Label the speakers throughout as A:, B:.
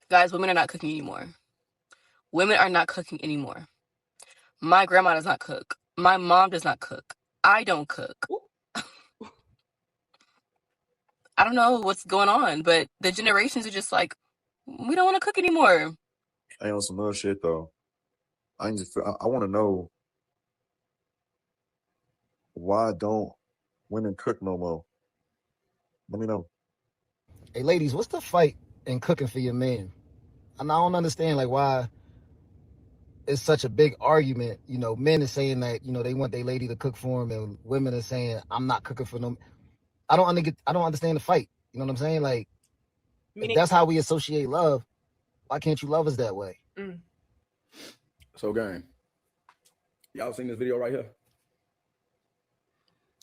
A: Guys, women are not cooking anymore. Women are not cooking anymore. My grandma does not cook. My mom does not cook. I don't cook. I don't know what's going on, but the generations are just like, we don't want to cook anymore.
B: Hey, on some other shit though. I want to know why don't women cook no more? Let me know.
C: Hey, ladies, what's the fight in cooking for your man? And I don't understand like why it's such a big argument. You know, men are saying that they want their lady to cook for them, and women are saying I'm not cooking for them. I don't understand the fight. You know what I'm saying? Like, if that's how we associate love, why can't you love us that way?
D: So, gang, y'all seen this video right here?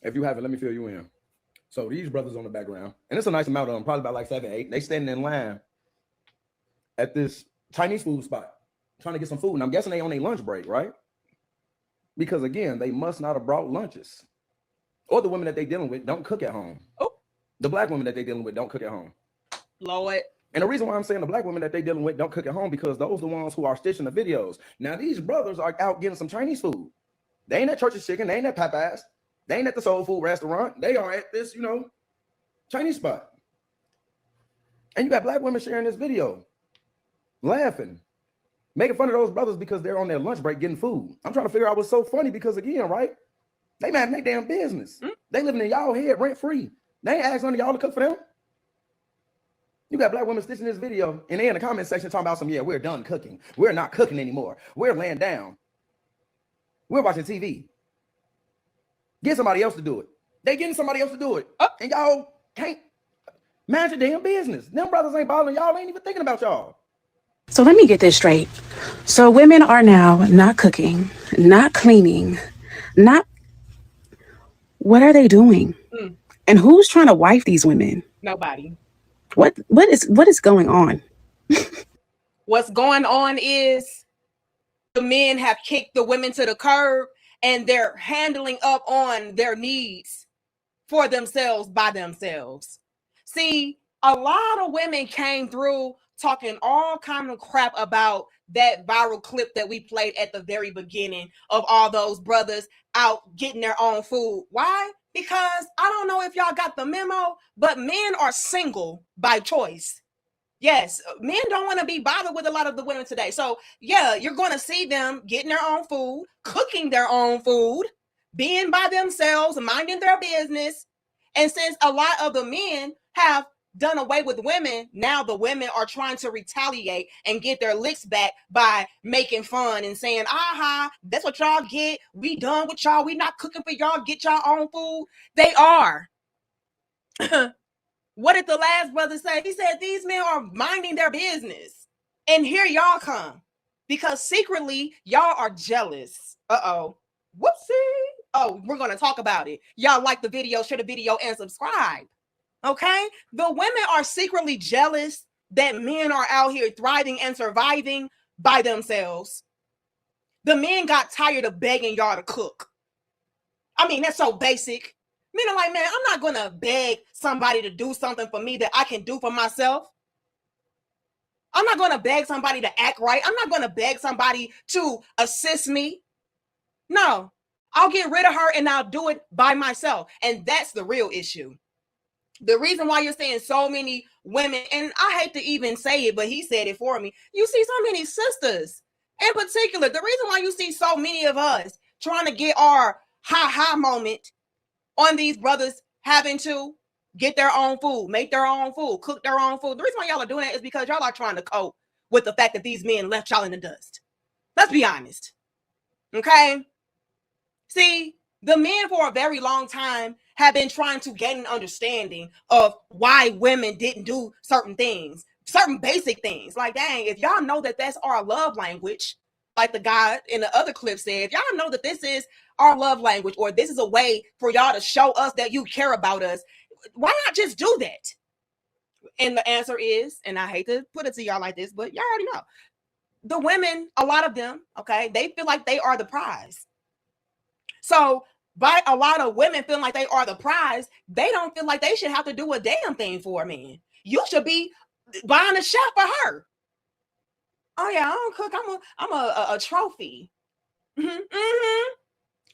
D: If you haven't, let me fill you in. So these brothers on the background, and it's a nice amount of them, probably about like 7, 8. They standing in line at this Chinese food spot, trying to get some food. And I'm guessing they on their lunch break, right? Because again, they must not have brought lunches. Or the women that they dealing with don't cook at home. Oh, the black women that they dealing with don't cook at home.
E: Lord.
D: And the reason why I'm saying the black women that they dealing with don't cook at home, because those are the ones who are stitching the videos. Now these brothers are out getting some Chinese food. They ain't at Church's Chicken. They ain't at Popeyes. They ain't at the soul food restaurant. They are at this, Chinese spot. And you got black women sharing this video, laughing, making fun of those brothers because they're on their lunch break getting food. I'm trying to figure out what's so funny because, again, right? They mad in their damn business. They living in y'all head rent free. They ain't asking none of y'all to cook for them. You got black women stitching this video, and they in the comment section talking about some, we're done cooking. We're not cooking anymore. We're laying down. We're watching TV. Get somebody else to do it. They getting somebody else to do it. And y'all can't manage your damn business. Them brothers ain't bothering y'all. Ain't even thinking about y'all.
F: So let me get this straight. So women are now not cooking, not cleaning, not... What are they doing? And who's trying to wife these women?
E: Nobody.
F: What is going on?
E: What's going on is the men have kicked the women to the curb, and they're handling up on their needs for themselves by themselves. See, a lot of women came through talking all kind of crap about that viral clip that we played at the very beginning of all those brothers out getting their own food. Why? Because I don't know if y'all got the memo, but men are single by choice. Yes, men don't want to be bothered with a lot of the women today. So, yeah, you're going to see them getting their own food, cooking their own food, being by themselves, minding their business. And since a lot of the men have done away with women, now the women are trying to retaliate and get their licks back by making fun and saying, aha, that's what y'all get. We done with y'all. We not cooking for y'all. Get y'all own food. They are. What did the last brother say? He said these men are minding their business. And here y'all come. Because secretly, y'all are jealous. Uh-oh. Whoopsie. Oh, we're going to talk about it. Y'all like the video, share the video, and subscribe. Okay? The women are secretly jealous that men are out here thriving and surviving by themselves. The men got tired of begging y'all to cook. I mean, that's so basic. Men are like, man, I'm not going to beg somebody to do something for me that I can do for myself. I'm not going to beg somebody to act right. I'm not going to beg somebody to assist me. No, I'll get rid of her and I'll do it by myself. And that's the real issue. The reason why you're seeing so many women, and I hate to even say it, but he said it for me. You see so many sisters in particular. The reason why you see so many of us trying to get our ha-ha moment on these brothers having to get their own food, make their own food, cook their own food. The reason why y'all are doing that is because y'all are trying to cope with the fact that these men left y'all in the dust. Let's be honest. Okay? See, the men for a very long time have been trying to gain an understanding of why women didn't do certain things, certain basic things. Like, dang, if y'all know that that's our love language, like the guy in the other clip said, if y'all know that this is our love language, or this is a way for y'all to show us that you care about us, why not just do that? And the answer is, and I hate to put it to y'all like this, but y'all already know. The women, a lot of them, okay, they feel like they are the prize. So by a lot of women feeling like they are the prize, they don't feel like they should have to do a damn thing for a man. You should be buying a chef for her. Oh yeah, I don't cook. I'm a trophy.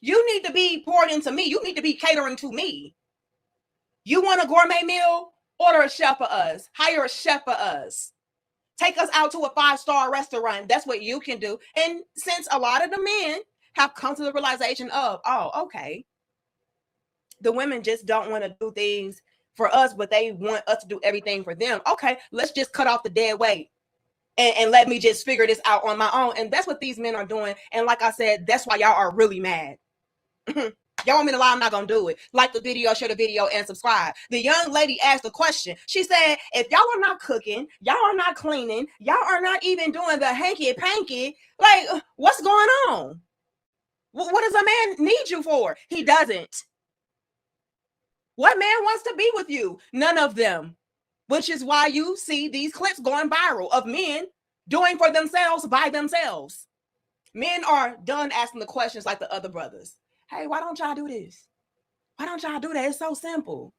E: You need to be poured into me. You need to be catering to me. You want a gourmet meal? Order a chef for us. Hire a chef for us. Take us out to a 5-star restaurant. That's what you can do. And since a lot of the men have come to the realization of, oh, okay, the women just don't want to do things for us, but they want us to do everything for them. Okay, let's just cut off the dead weight and let me just figure this out on my own. And that's what these men are doing. And like I said, that's why y'all are really mad. Y'all want me to lie? I'm not going to do it. Like the video, share the video, and subscribe. The young lady asked a question. She said, if y'all are not cooking, y'all are not cleaning, y'all are not even doing the hanky-panky, like, what's going on? What does a man need you for? He doesn't. What man wants to be with you? None of them. Which is why you see these clips going viral of men doing for themselves by themselves. Men are done asking the questions like the other brothers. Hey, why don't y'all do this? Why don't y'all do that? It's so simple.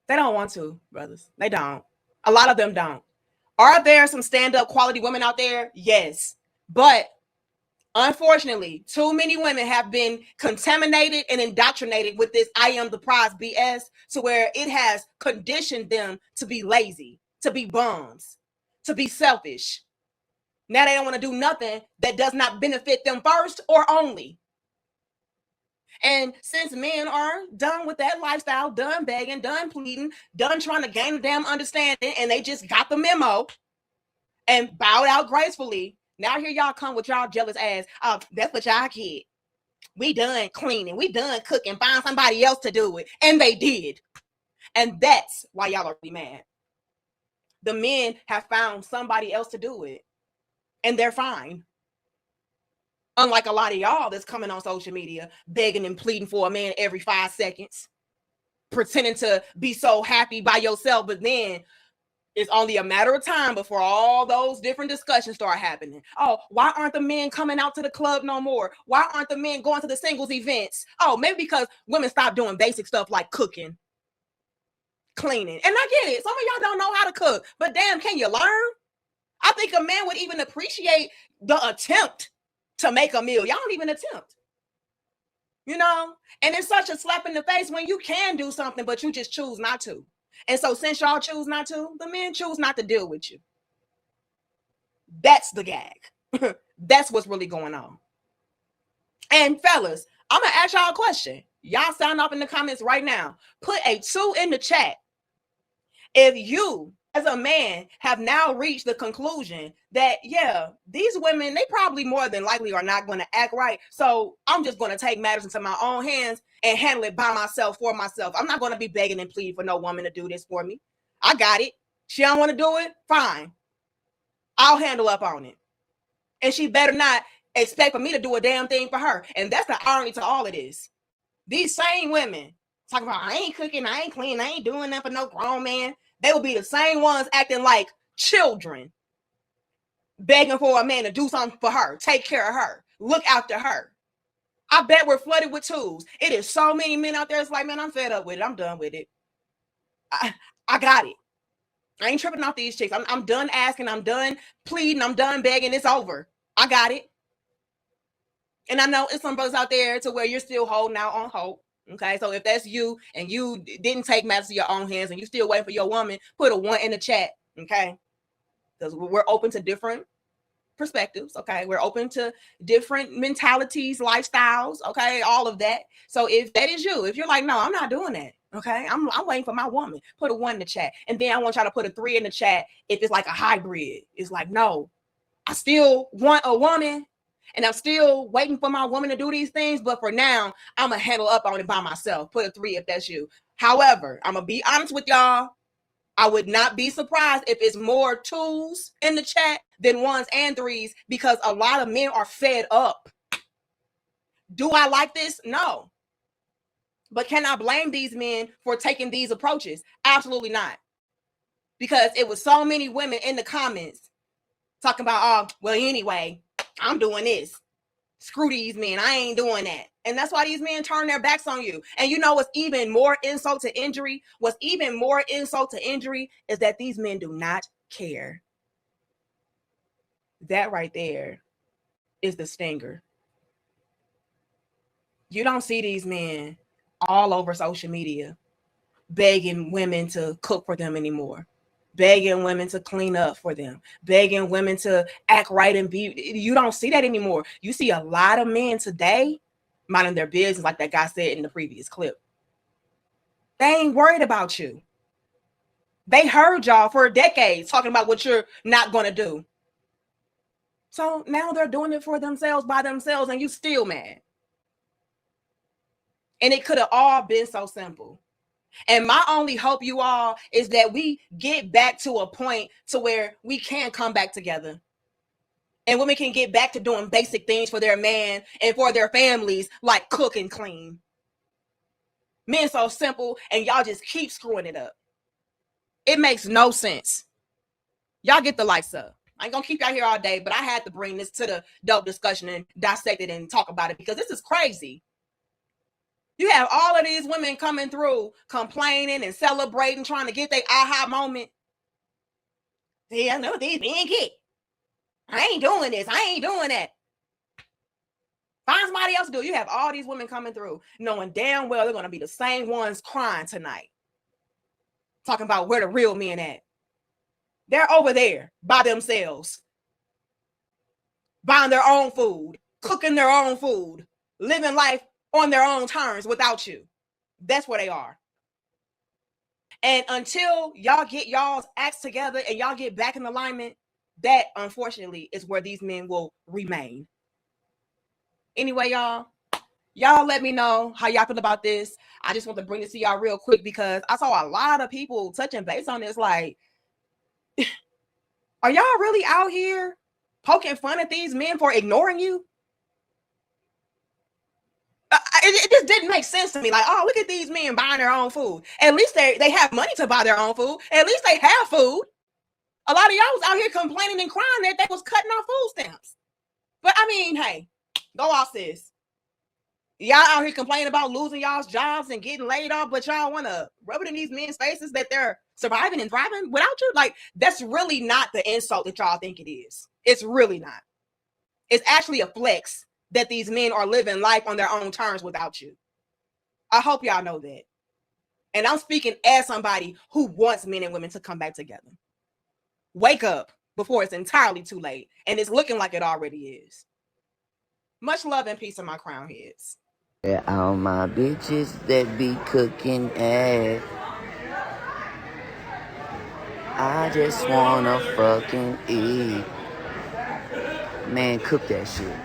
E: They don't want to, brothers. They don't. A lot of them don't. Are there some stand-up quality women out there? Yes. But unfortunately, too many women have been contaminated and indoctrinated with this I am the prize BS to where it has conditioned them to be lazy, to be bums, to be selfish. Now they don't want to do nothing that does not benefit them first or only. And since men are done with that lifestyle, done begging, done pleading, done trying to gain a damn understanding, and they just got the memo and bowed out gracefully, now here y'all come with y'all jealous ass. Oh, that's what y'all get. We done cleaning. We done cooking. Find somebody else to do it. And they did. And that's why y'all are really mad. The men have found somebody else to do it. And they're fine. Unlike a lot of y'all that's coming on social media, begging and pleading for a man every 5 seconds, pretending to be so happy by yourself, but then it's only a matter of time before all those different discussions start happening. Oh, why aren't the men coming out to the club no more? Why aren't the men going to the singles events? Oh, maybe because women stopped doing basic stuff like cooking, cleaning. And I get it. Some of y'all don't know how to cook, but damn, can you learn? I think a man would even appreciate the attempt to make a meal. Y'all don't even attempt. You know? And it's such a slap in the face when you can do something, but you just choose not to. And so since y'all choose not to, the men choose not to deal with you. That's the gag. That's what's really going on. And fellas, I'm going to ask y'all a question. Y'all sound off in the comments right now. Put a 2 in the chat. If you, as a man, have now reached the conclusion that, yeah, these women, they probably more than likely are not going to act right. So I'm just going to take matters into my own hands and handle it by myself, for myself. I'm not going to be begging and pleading for no woman to do this for me. I got it. She don't want to do it? Fine. I'll handle up on it. And she better not expect for me to do a damn thing for her. And that's the irony to all of this. These same women talking about, I ain't cooking, I ain't cleaning, I ain't doing that for no grown man. They will be the same ones acting like children, begging for a man to do something for her, take care of her, look after her. I bet we're flooded with tools. It is so many men out there. It's like, man, I'm fed up with it. I'm done with it. I got it. I ain't tripping off these chicks. I'm done asking. I'm done pleading. I'm done begging. It's over. I got it. And I know it's some brothers out there to where you're still holding out on hope. Okay, so if that's you and you didn't take matters to your own hands and you still waiting for your woman, put a 1 in the chat. Okay, because we're open to different perspectives. Okay, we're open to different mentalities, lifestyles. Okay, all of that. So if that is you, if you're like, no, I'm not doing that. Okay, I'm waiting for my woman. Put a 1 in the chat, and then I want y'all to put a 3 in the chat if it's like a hybrid. It's like, no, I still want a woman. And I'm still waiting for my woman to do these things. But for now, I'm going to handle up on it by myself. Put a 3 if that's you. However, I'm going to be honest with y'all. I would not be surprised if it's more 2s in the chat than 1s and 3s, because a lot of men are fed up. Do I like this? No. But can I blame these men for taking these approaches? Absolutely not. Because it was so many women in the comments talking about, oh, well, anyway, I'm doing this. Screw these men. I ain't doing that. And that's why these men turn their backs on you. And you know what's even more insult to injury? What's even more insult to injury is that these men do not care. That right there is the stinger. You don't see these men all over social media begging women to cook for them anymore, begging women to clean up for them, begging women to act right and be. You don't see that anymore. You see a lot of men today minding their business, like that guy said in the previous clip. They ain't worried about you. They heard y'all for decades talking about what you're not going to do. So now they're doing it for themselves by themselves, and you still mad. And it could have all been so simple. And my only hope, you all, is that we get back to a point to where we can come back together. And women can get back to doing basic things for their man and for their families, like cook and clean. Men so simple, and y'all just keep screwing it up. It makes no sense. Y'all get the lights up. I ain't gonna keep y'all here all day, but I had to bring this to the dope discussion and dissect it and talk about it because this is crazy. You have all of these women coming through, complaining and celebrating, trying to get their aha moment. See, I know these men get. I ain't doing this. I ain't doing that. Find somebody else to do it. You have all these women coming through, knowing damn well they're going to be the same ones crying tonight. Talking about where the real men at. They're over there by themselves. Buying their own food, cooking their own food, living life on their own terms without you. That's where they are. And until y'all get y'all's acts together and y'all get back in alignment, that unfortunately is where these men will remain. Anyway, y'all let me know how y'all feel about this. I just want to bring this to y'all real quick because I saw a lot of people touching base on this. Like, are y'all really out here poking fun at these men for ignoring you? It just didn't make sense to me. Like, oh, look at these men buying their own food. At least they have money to buy their own food. At least they have food. A lot of y'all was out here complaining and crying that they was cutting off food stamps. But I mean, hey, go off, sis. Y'all out here complaining about losing y'all's jobs and getting laid off, but y'all want to rub it in these men's faces that they're surviving and thriving without you? Like, that's really not the insult that y'all think it is. It's really not. It's actually a flex that these men are living life on their own terms without you. I hope y'all know that. And I'm speaking as somebody who wants men and women to come back together. Wake up before it's entirely too late. And it's looking like it already is. Much love and peace in my crown heads.
G: Yeah, all my bitches that be cooking ass. I just wanna fucking eat. Man, cook that shit.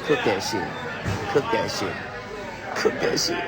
G: Cook that shit. Cook that shit. Cook that shit.